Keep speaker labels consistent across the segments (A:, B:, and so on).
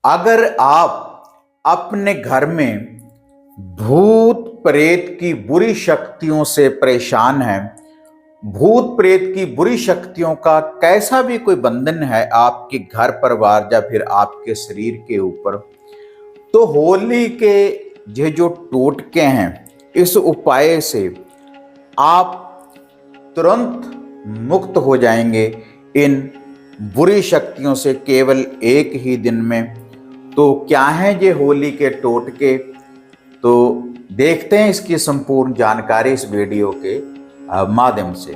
A: अगर आप अपने घर में भूत प्रेत की बुरी शक्तियों से परेशान हैं, भूत प्रेत की बुरी शक्तियों का कैसा भी कोई बंधन है आपके घर परिवार या फिर आपके शरीर के ऊपर, तो होली के ये जो टोटके हैं, इस उपाय से आप तुरंत मुक्त हो जाएंगे इन बुरी शक्तियों से केवल एक ही दिन में। तो क्या है ये होली के टोटके, तो देखते हैं इसकी संपूर्ण जानकारी इस वीडियो के माध्यम से।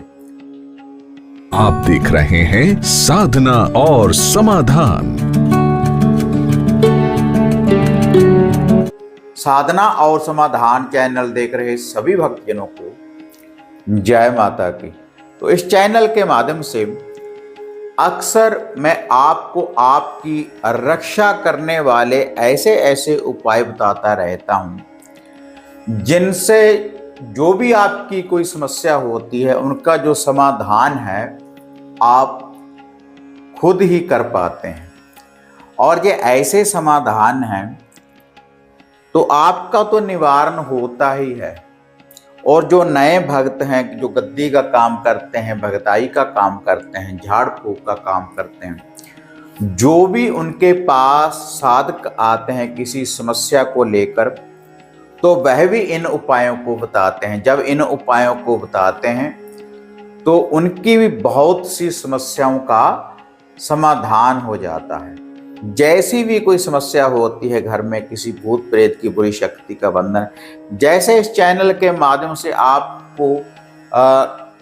B: आप देख रहे हैं साधना और समाधान।
A: साधना और समाधान चैनल देख रहे सभी भक्तजनों को जय माता की। तो इस चैनल के माध्यम से अक्सर मैं आपको आपकी रक्षा करने वाले ऐसे ऐसे उपाय बताता रहता हूं, जिनसे जो भी आपकी कोई समस्या होती है उनका जो समाधान है आप खुद ही कर पाते हैं। और ये ऐसे समाधान हैं तो आपका तो निवारण होता ही है। और जो नए भक्त हैं, जो गद्दी का काम करते हैं, भगताई का काम करते हैं, झाड़ फूक का काम करते हैं, जो भी उनके पास साधक आते हैं किसी समस्या को लेकर, तो वह भी इन उपायों को बताते हैं। जब इन उपायों को बताते हैं तो उनकी भी बहुत सी समस्याओं का समाधान हो जाता है। जैसी भी कोई समस्या होती है घर में, किसी भूत प्रेत की बुरी शक्ति का बंधन, जैसे इस चैनल के माध्यम से आपको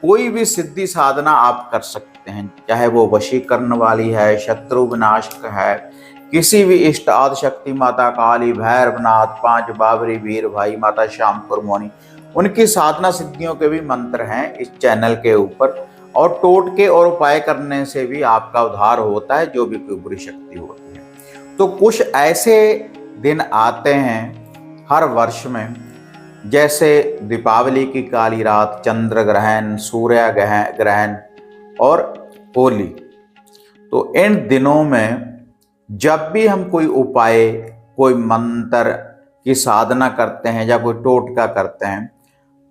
A: कोई भी सिद्धि साधना आप कर सकते हैं, चाहे वो वशीकरण वाली है, शत्रु विनाशक है, किसी भी इष्ट आदि शक्ति, माता काली, भैरवनाथ, पांच बाबरी, वीर भाई, माता श्यामपुर मौनी, उनकी साधना सिद्धियों के भी मंत्र हैं इस चैनल के ऊपर। और टोटके और उपाय करने से भी आपका उद्धार होता है, जो भी कोई बुरी शक्ति होती है। तो कुछ ऐसे दिन आते हैं हर वर्ष में, जैसे दीपावली की काली रात, चंद्र ग्रहण, सूर्य ग्रहण और होली। तो इन दिनों में जब भी हम कोई उपाय, कोई मंत्र की साधना करते हैं या कोई टोटका करते हैं,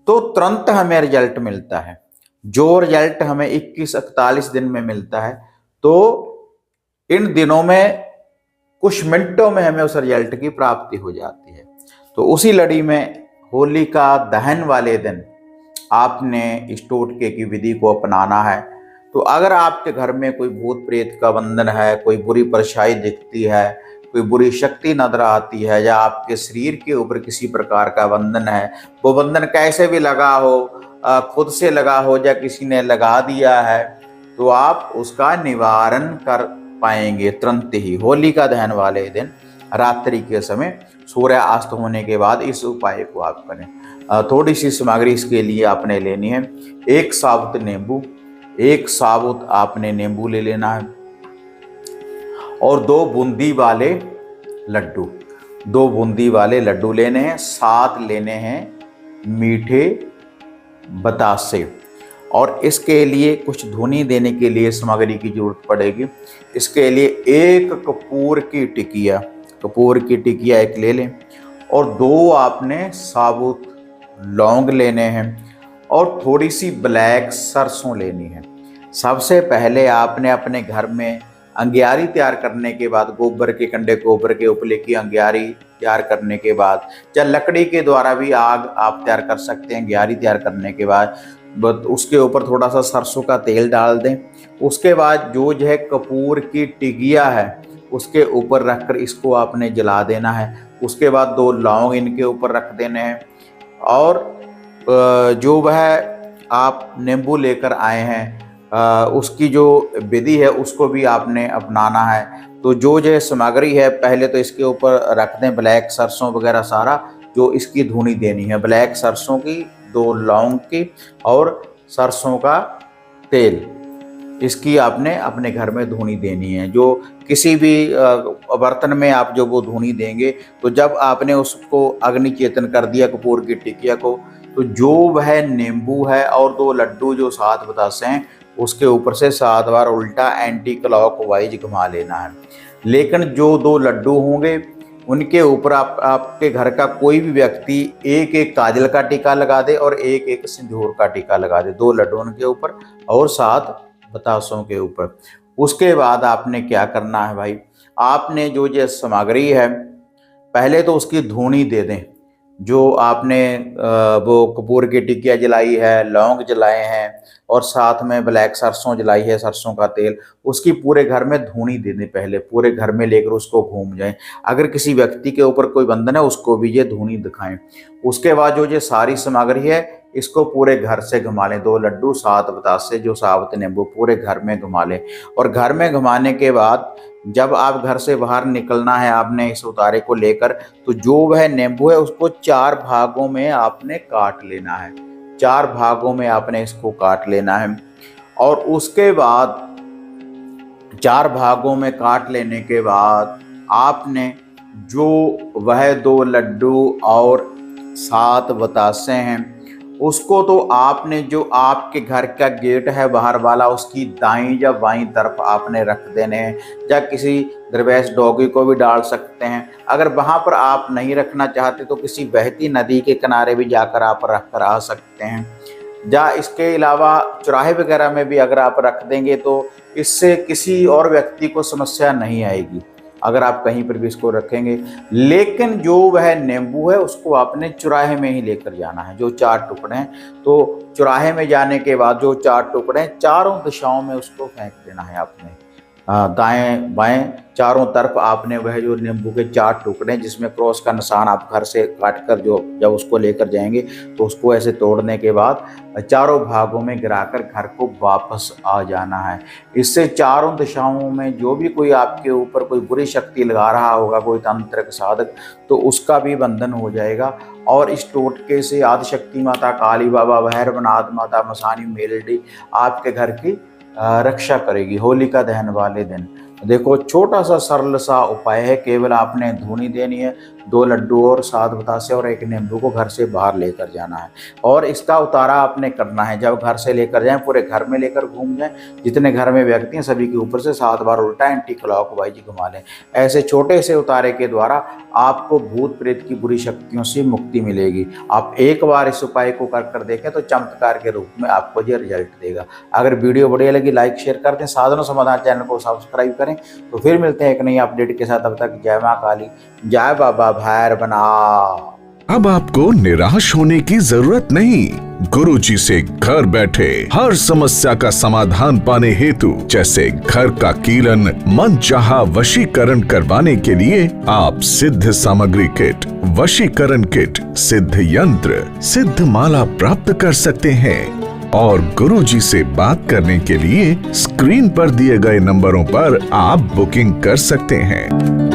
A: तो तुरंत हमें रिजल्ट मिलता है। जो रिजल्ट हमें 21-41 दिन में मिलता है, तो इन दिनों में कुछ मिनटों में हमें उस रिजल्ट की प्राप्ति हो जाती है। तो उसी लड़ी में होली का दहन वाले दिन आपने इस टोटके की विधि को अपनाना है। तो अगर आपके घर में कोई भूत प्रेत का बंधन है, कोई बुरी परछाई दिखती है, कोई बुरी शक्ति नजर आती है, या आपके शरीर के ऊपर किसी प्रकार का बंधन है, वो बंधन कैसे भी लगा हो, खुद से लगा हो या किसी ने लगा दिया है, तो आप उसका निवारण कर पाएंगे तुरंत ही। होली का दहन वाले दिन रात्रि के समय सूर्यास्त होने के बाद इस उपाय को आप करें। थोड़ी सी सामग्री इसके लिए आपने लेनी है। एक साबुत नींबू, एक साबुत आपने नींबू ले लेना है, और 2 बूंदी वाले लड्डू, 2 बूंदी वाले लड्डू लेने हैं। 7 लेने हैं मीठे बतासे। और इसके लिए कुछ धुनी देने के लिए सामग्री की जरूरत पड़ेगी। इसके लिए एक कपूर की टिकिया एक ले लें, और 2 आपने साबुत लौंग लेने हैं, और थोड़ी सी ब्लैक सरसों लेनी है। सबसे पहले आपने अपने घर में अंगियारी तैयार करने के बाद, गोबर के कंडे, गोबर के उपले की अंगियारी तैयार करने के बाद, या लकड़ी के द्वारा भी आग आप तैयार कर सकते हैं। अंगियारी तैयार करने के बाद उसके ऊपर थोड़ा सा सरसों का तेल डाल दें। उसके बाद जो है कपूर की टिकिया है उसके ऊपर रखकर इसको आपने जला देना है। उसके बाद 2 लौंग इनके ऊपर रख देने हैं, और जो वह आप नींबू लेकर आए हैं उसकी जो विधि है उसको भी आपने अपनाना है। तो जो सामग्री है पहले तो इसके ऊपर रख दें, ब्लैक सरसों वगैरह सारा जो इसकी धुनी देनी है, ब्लैक सरसों की, 2 लौंग की, और सरसों का तेल, इसकी आपने अपने घर में धुनी देनी है। जो किसी भी बर्तन में आप जो वो धुनी देंगे, तो जब आपने उसको अग्नि चेतन कर दिया कपूर की टिकिया को, तो जो वह नींबू है और 2 लड्डू जो 7 बतासे हैं उसके ऊपर से 7 बार उल्टा एंटी क्लॉकवाइज घुमा लेना है। लेकिन जो 2 लड्डू होंगे उनके ऊपर आपके घर का कोई भी व्यक्ति एक एक काजल का टीका लगा दे और एक एक सिंदूर का टीका लगा दे, 2 लड्डुओं के ऊपर और 7 बतासों के ऊपर। उसके बाद आपने क्या करना है भाई, आपने जो ये सामग्री है पहले तो उसकी धूनी दे दें। जो आपने वो कपूर की टिकिया जलाई है, लौंग जलाए हैं और साथ में ब्लैक सरसों जलाई है, सरसों का तेल, उसकी पूरे घर में धूनी दे दें। पहले पूरे घर में लेकर उसको घूम जाएं। अगर किसी व्यक्ति के ऊपर कोई बंधन है उसको भी ये धूनी दिखाएं। उसके बाद जो ये सारी सामग्री है इसको पूरे घर से घुमा लें। 2 लड्डू, 7 बतासे, जो साबुत नींबू पूरे घर में घुमा लें। और घर में घुमाने के बाद जब आप घर से बाहर निकलना है आपने इस उतारे को लेकर, तो जो वह नींबू है उसको 4 भागों में आपने काट लेना है। 4 भागों में आपने इसको काट लेना है। और उसके बाद 4 भागों में काट लेने के बाद आपने जो वह 2 लड्डू और 7 बतासे हैं उसको तो आपने जो आपके घर का गेट है बाहर वाला उसकी दाईं या बाईं तरफ आपने रख देने हैं, या किसी दरवेश डॉगी को भी डाल सकते हैं। अगर वहाँ पर आप नहीं रखना चाहते तो किसी बहती नदी के किनारे भी जाकर आप रख कर आ सकते हैं। या इसके अलावा चौराहे वगैरह में भी अगर आप रख देंगे तो इससे किसी और व्यक्ति को समस्या नहीं आएगी अगर आप कहीं पर भी इसको रखेंगे। लेकिन जो वह नींबू है उसको आपने चौराहे में ही लेकर जाना है। जो 4 टुकड़े हैं तो चौराहे में जाने के बाद जो 4 टुकड़े हैं चारों दिशाओं में उसको फेंक देना है आपने, दाएं बाएं चारों तरफ आपने वह जो नींबू के 4 टुकड़े जिसमें क्रॉस का निशान आप घर से काट कर जो जब उसको लेकर जाएंगे तो उसको ऐसे तोड़ने के बाद चारों भागों में गिराकर घर को वापस आ जाना है। इससे चारों दिशाओं में जो भी कोई आपके ऊपर कोई बुरी शक्ति लगा रहा होगा, कोई तांत्रिक साधक, तो उसका भी बंधन हो जाएगा। और इस टोटके से आदिशक्ति माता, काली बाबा, भैरवनाथ माता, मसानी मेलडी आपके घर की रक्षा करेगी होलिका दहन वाले दिन। देखो छोटा सा सरल सा उपाय है, केवल आपने धूनी देनी है, 2 लड्डू और 7 बतासे और 1 नींबू को घर से बाहर लेकर जाना है और इसका उतारा आपने करना है। जब घर से लेकर जाएं पूरे घर में लेकर घूम जाएं, जितने घर में व्यक्ति हैं सभी के ऊपर से 7 बार उल्टा एंटी क्लॉकवाइज घुमा लें। ऐसे छोटे से उतारे के द्वारा आपको भूत प्रेत की बुरी शक्तियों से मुक्ति मिलेगी। आप एक बार इस उपाय को कर देखें तो चमत्कार के रूप में आपको ये रिजल्ट देगा। अगर वीडियो बढ़िया लगी लाइक शेयर कर दें, साधना समाधान चैनल को सब्सक्राइब करें। तो फिर मिलते हैं एक नई अपडेट के साथ। तब तक जय मां काली, जय बाबा भैरवनाथ।
B: अब आपको निराश होने की जरूरत नहीं। गुरुजी से घर बैठे हर समस्या का समाधान पाने हेतु, जैसे घर का कीलन, मनचाहा वशीकरण करवाने के लिए आप सिद्ध सामग्री किट, वशीकरण किट, सिद्ध यंत्र, सिद्ध माला प्राप्त कर सकते हैं। और गुरुजी से बात करने के लिए स्क्रीन पर दिए गए नंबरों पर आप बुकिंग कर सकते हैं।